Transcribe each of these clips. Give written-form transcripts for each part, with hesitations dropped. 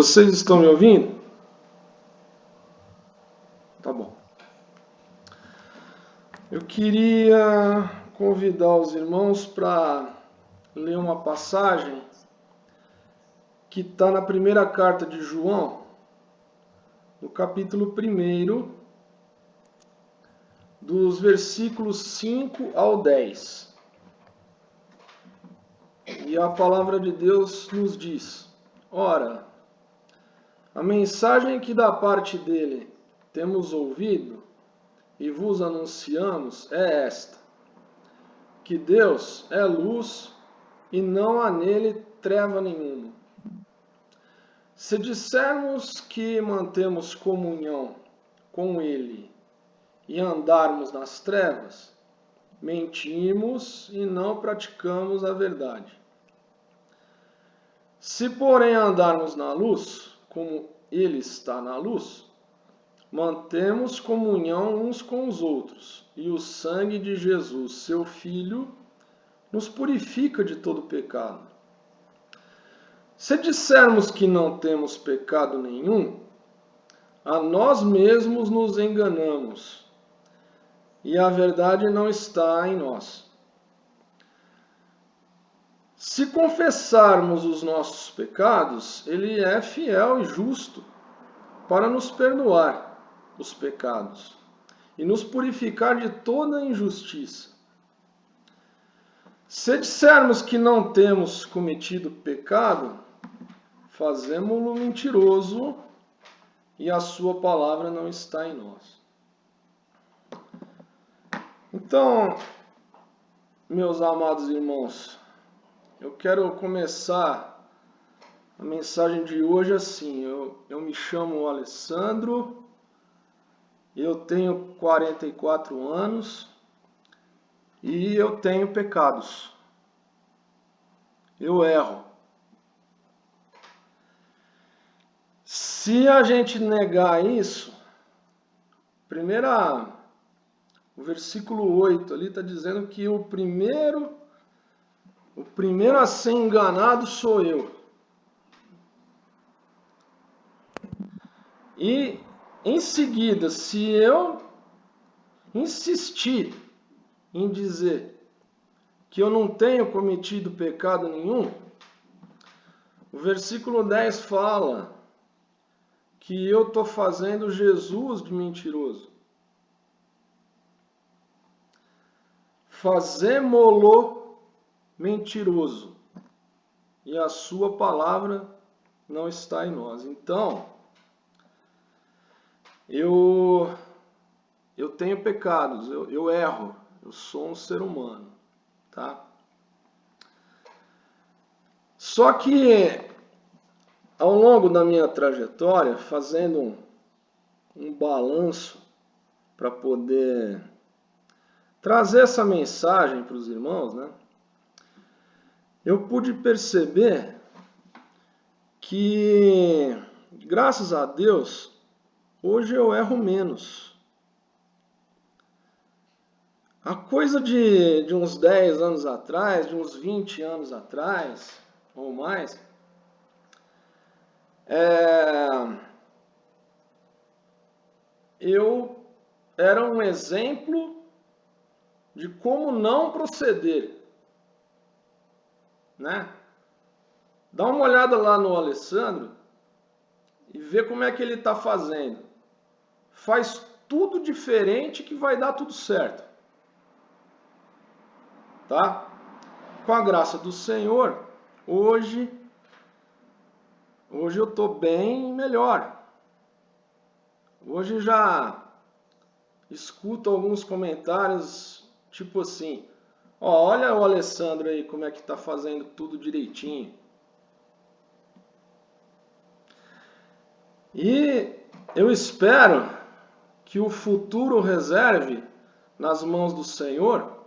Vocês estão me ouvindo? Tá bom. Eu queria convidar os irmãos para ler uma passagem que está na primeira carta de João, no capítulo 1, dos versículos 5 ao 10. E a palavra de Deus nos diz: Ora, a mensagem que da parte dele temos ouvido e vos anunciamos é esta: que Deus é luz e não há nele treva nenhuma. Se dissermos que mantemos comunhão com ele e andarmos nas trevas, mentimos e não praticamos a verdade. Se, porém, andarmos na luz, como ele está na luz, mantemos comunhão uns com os outros, e o sangue de Jesus, seu Filho, nos purifica de todo pecado. Se dissermos que não temos pecado nenhum, a nós mesmos nos enganamos, e a verdade não está em nós. Se confessarmos os nossos pecados, ele é fiel e justo para nos perdoar os pecados e nos purificar de toda injustiça. Se dissermos que não temos cometido pecado, fazemo-lo mentiroso e a sua palavra não está em nós. Então, meus amados irmãos, eu quero começar a mensagem de hoje assim. Eu me chamo Alessandro, eu tenho 44 anos e eu tenho pecados. Eu erro. Se a gente negar isso, o versículo 8 ali está dizendo que o primeiro a ser enganado sou eu. E em seguida, se eu insistir em dizer que eu não tenho cometido pecado nenhum, o versículo 10 fala que eu estou fazendo Jesus de mentiroso. Fazemo-lo mentiroso, e a sua palavra não está em nós. Então, eu tenho pecados, eu erro, eu sou um ser humano, tá? Só que, ao longo da minha trajetória, fazendo um balanço para poder trazer essa mensagem para os irmãos, né? Eu pude perceber que, graças a Deus, hoje eu erro menos. A coisa de uns 10 anos atrás, de uns 20 anos atrás, ou mais, eu era um exemplo de como não proceder, né? Dá uma olhada lá no Alessandro e vê como é que ele está fazendo. Faz tudo diferente que vai dar tudo certo. Tá? Com a graça do Senhor, hoje eu estou bem melhor. Hoje já escuto alguns comentários tipo assim: ó, olha o Alessandro aí como é que está fazendo tudo direitinho. E eu espero que o futuro reserve nas mãos do Senhor,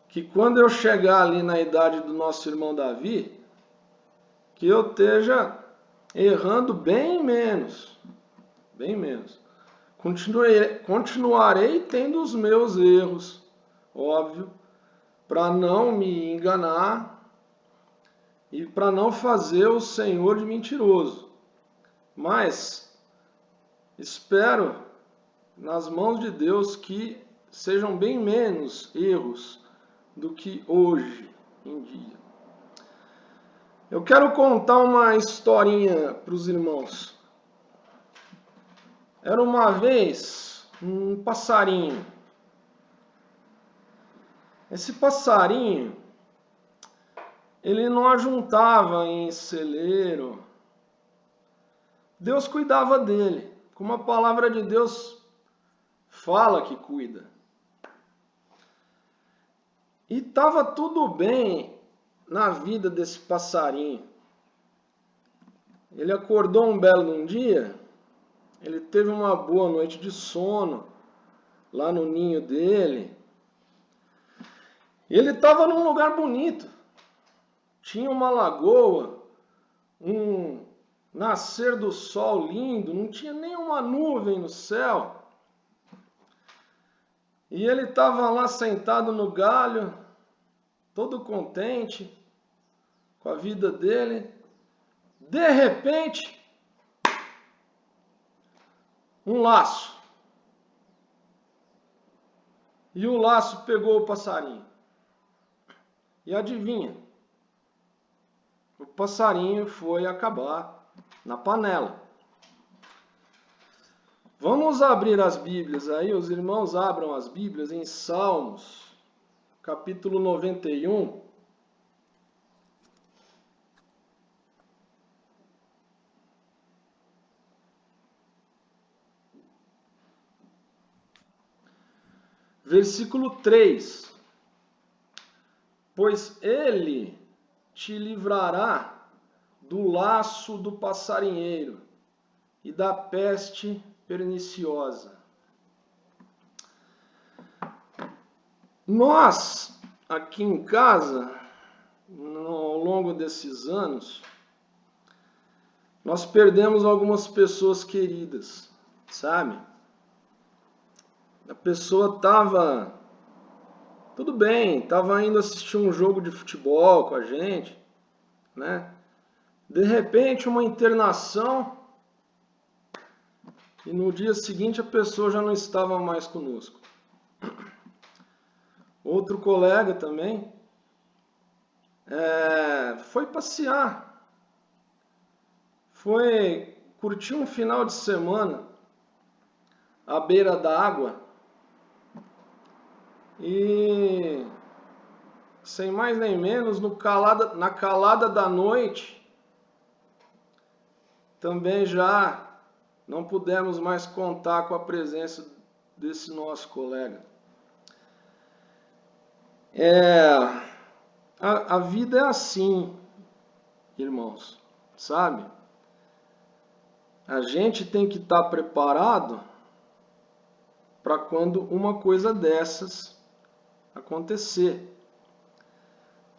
que quando eu chegar ali na idade do nosso irmão Davi, que eu esteja errando bem menos. Bem menos. Continuarei tendo os meus erros, óbvio, para não me enganar e para não fazer o Senhor de mentiroso. Mas espero nas mãos de Deus que sejam bem menos erros do que hoje em dia. Eu quero contar uma historinha para os irmãos. Era uma vez um passarinho. Esse passarinho, ele não ajuntava em celeiro. Deus cuidava dele, como a palavra de Deus fala que cuida. E estava tudo bem na vida desse passarinho. Ele acordou um belo dia, ele teve uma boa noite de sono lá no ninho dele. E ele estava num lugar bonito. Tinha uma lagoa, um nascer do sol lindo, não tinha nenhuma nuvem no céu. E ele estava lá sentado no galho, todo contente com a vida dele. De repente, um laço. E o laço pegou o passarinho. E adivinha? O passarinho foi acabar na panela. Vamos abrir as Bíblias aí, os irmãos abram as Bíblias em Salmos, capítulo 91. Versículo 3. Pois ele te livrará do laço do passarinheiro e da peste perniciosa. Nós, aqui em casa, ao longo desses anos, nós perdemos algumas pessoas queridas, sabe? A pessoa estava tudo bem, estava indo assistir um jogo de futebol com a gente, né? De repente, uma internação e no dia seguinte a pessoa já não estava mais conosco. Outro colega também foi passear, foi curtir um final de semana à beira da água e, sem mais nem menos, na calada da noite, também já não pudemos mais contar com a presença desse nosso colega. A vida é assim, irmãos, sabe? A gente tem que estar preparado para quando uma coisa dessas acontecer.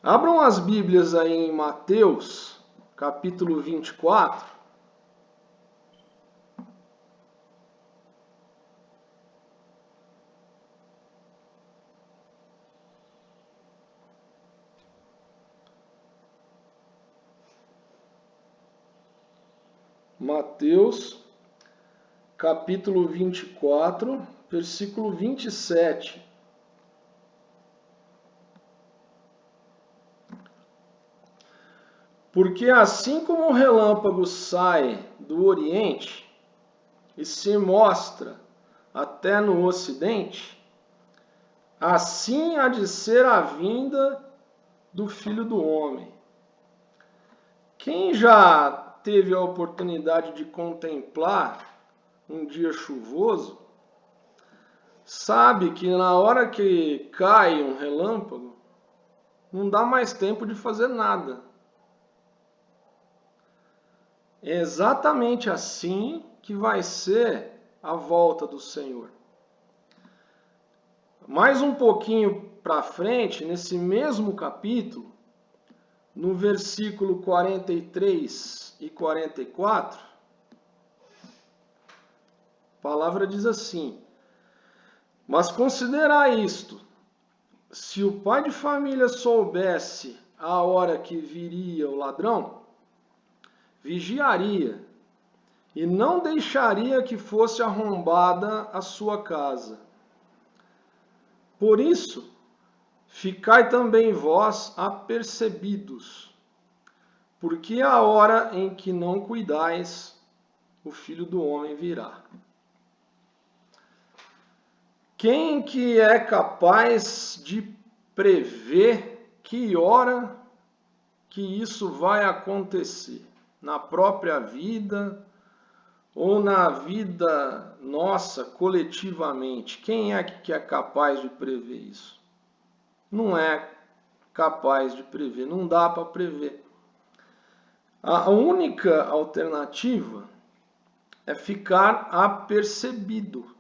Abram as Bíblias aí em Mateus, capítulo 24. Mateus, capítulo 24, versículo 27. Porque assim como o relâmpago sai do Oriente e se mostra até no Ocidente, assim há de ser a vinda do Filho do Homem. Quem já teve a oportunidade de contemplar um dia chuvoso, sabe que na hora que cai um relâmpago, não dá mais tempo de fazer nada. É exatamente assim que vai ser a volta do Senhor. Mais um pouquinho para frente, nesse mesmo capítulo, no versículo 43 e 44, a palavra diz assim: mas considerai isto, se o pai de família soubesse a hora que viria o ladrão, vigiaria e não deixaria que fosse arrombada a sua casa. Por isso, ficai também vós apercebidos, porque a hora em que não cuidais, o Filho do Homem virá. Quem que é capaz de prever que hora que isso vai acontecer? Na própria vida ou na vida nossa coletivamente? Quem é que é capaz de prever isso? Não é capaz de prever, não dá para prever. A única alternativa é ficar apercebido.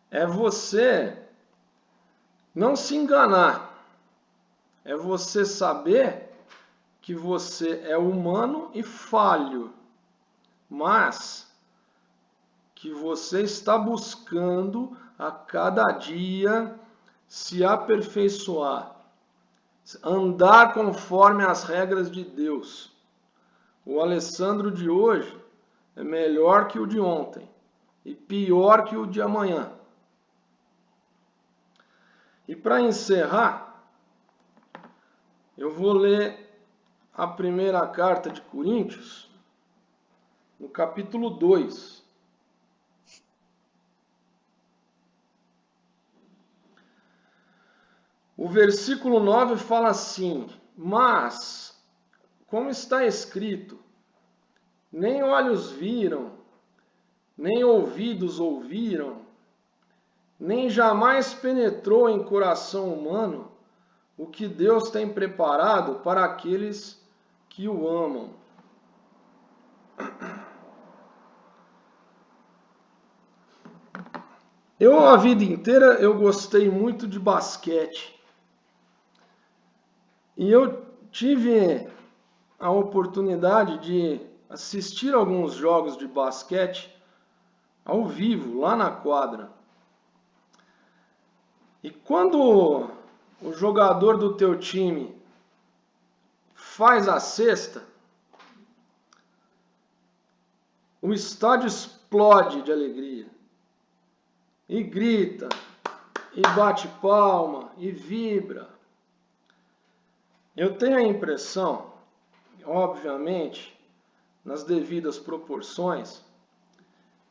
É você não se enganar. É você saber que você é humano e falho, mas que você está buscando a cada dia se aperfeiçoar, andar conforme as regras de Deus. O Alessandro de hoje é melhor que o de ontem e pior que o de amanhã. E para encerrar, eu vou ler a primeira carta de Coríntios, no capítulo 2. O versículo 9 fala assim: mas, como está escrito, nem olhos viram, nem ouvidos ouviram, nem jamais penetrou em coração humano o que Deus tem preparado para aqueles que o amam. A vida inteira, eu gostei muito de basquete. E eu tive a oportunidade de assistir alguns jogos de basquete ao vivo, lá na quadra. E quando o jogador do teu time faz a cesta, o estádio explode de alegria. E grita, e bate palma, e vibra. Eu tenho a impressão, obviamente, nas devidas proporções,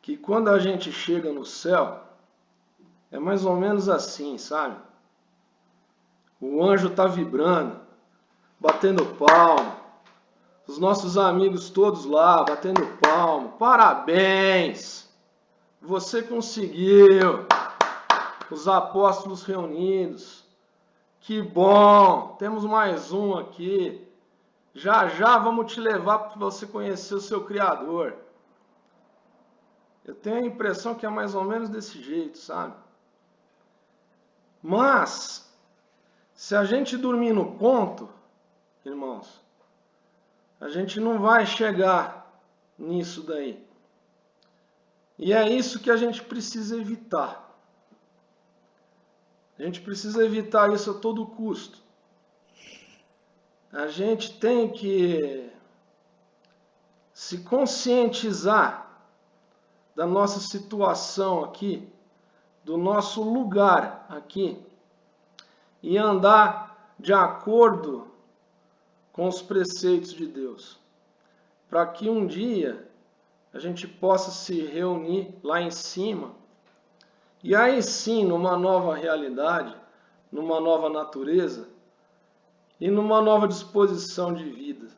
que quando a gente chega no céu, é mais ou menos assim, sabe? O anjo está vibrando, batendo palma, os nossos amigos todos lá, batendo palma. Parabéns! Você conseguiu! Os apóstolos reunidos. Que bom! Temos mais um aqui. Já já vamos te levar para você conhecer o seu Criador. Eu tenho a impressão que é mais ou menos desse jeito, sabe? Mas, se a gente dormir no ponto, irmãos, a gente não vai chegar nisso daí. E é isso que a gente precisa evitar. A gente precisa evitar isso a todo custo. A gente tem que se conscientizar da nossa situação aqui, do nosso lugar aqui, e andar de acordo com os preceitos de Deus, para que um dia a gente possa se reunir lá em cima, e aí sim, numa nova realidade, numa nova natureza e numa nova disposição de vida.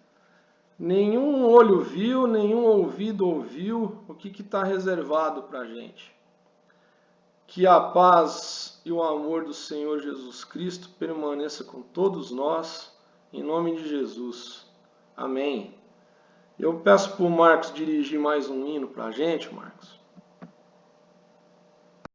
Nenhum olho viu, nenhum ouvido ouviu o que está reservado para a gente. Que a paz e o amor do Senhor Jesus Cristo permaneça com todos nós, em nome de Jesus. Amém. Eu peço para o Marcos dirigir mais um hino para a gente, Marcos.